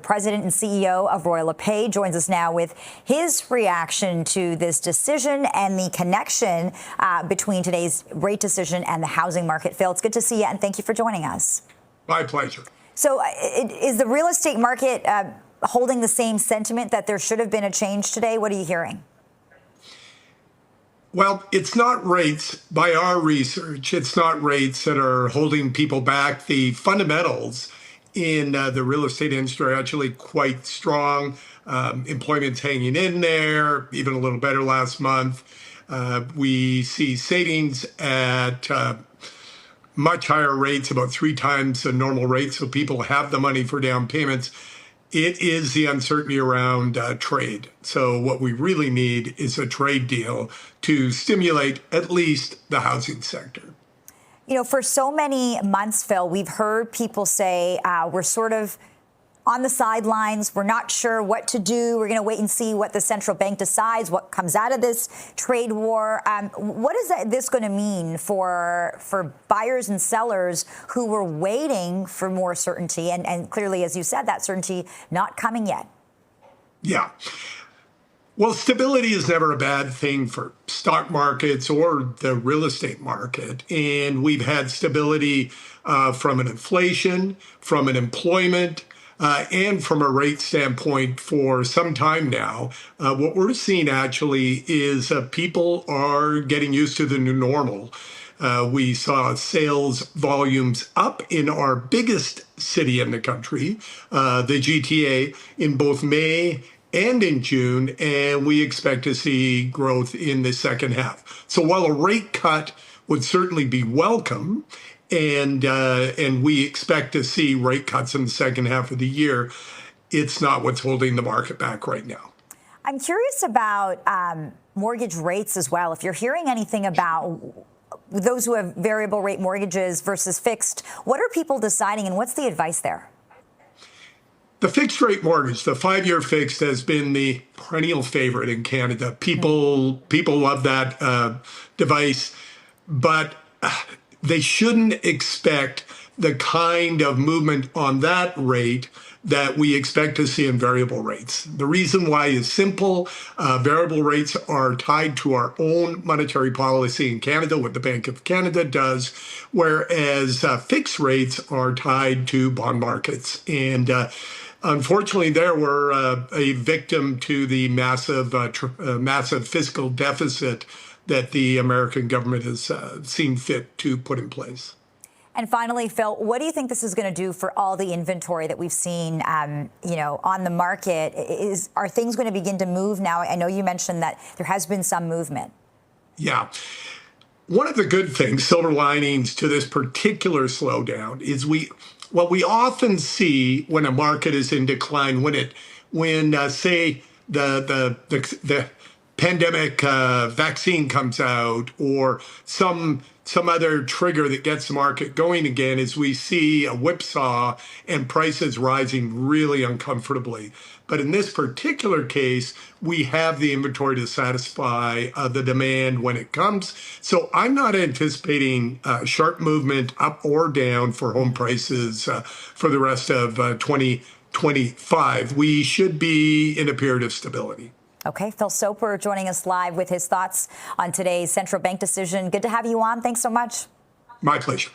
president and CEO of Royal LePage, joins us now with his reaction to this decision and the connection between today's rate decision and the housing market. Phil, it's good to see you, and thank you for joining us. My pleasure. So is the real estate market holding the same sentiment that there should have been a change today? What are you hearing? Well, it's not rates. By our research, it's not rates that are holding people back. The fundamentals in the real estate industry are actually quite strong. Employment's hanging in there, even a little better last month. We see savings at much higher rates, about 3 times the normal rate, so people have the money for down payments. It is the uncertainty around trade. So what we really need is a trade deal to stimulate at least the housing sector. You know, for so many months, Phil, we've heard people say we're sort of on the sidelines. We're not sure what to do. We're going to wait and see what the central bank decides, what comes out of this trade war. What is this going to mean for buyers and sellers who were waiting for more certainty? And clearly, as you said, that certainty not coming yet. Yeah. Well, stability is never a bad thing for stock markets or the real estate market. And we've had stability from an inflation, from an employment, and from a rate standpoint for some time now. What we're seeing actually is people are getting used to the new normal. We saw sales volumes up in our biggest city in the country, the GTA, in both May and in June, and we expect to see growth in the second half. So while a rate cut would certainly be welcome, and we expect to see rate cuts in the second half of the year, it's not what's holding the market back right now. I'm curious about mortgage rates as well. If you're hearing anything about those who have variable rate mortgages versus fixed, what are people deciding and what's the advice there? The fixed rate mortgage, the 5-year fixed, has been the perennial favorite in Canada. People love that device, but they shouldn't expect the kind of movement on that rate that we expect to see in variable rates. The reason why is simple. Variable rates are tied to our own monetary policy in Canada, what the Bank of Canada does, whereas fixed rates are tied to bond markets. And unfortunately, there we're a victim to the massive fiscal deficit that the American government has seen fit to put in place. And finally, Phil, what do you think this is going to do for all the inventory that we've seen, on the market? Are things going to begin to move now? I know you mentioned that there has been some movement. Yeah. One of the good things, silver linings to this particular slowdown, is we often see when a market is in decline, when say the pandemic vaccine comes out or some other trigger that gets the market going again, is we see a whipsaw and prices rising really uncomfortably. But in this particular case, we have the inventory to satisfy the demand when it comes. So I'm not anticipating sharp movement up or down for home prices for the rest of 2025. We should be in a period of stability. Okay, Phil Soper joining us live with his thoughts on today's central bank decision. Good to have you on. Thanks so much. My pleasure.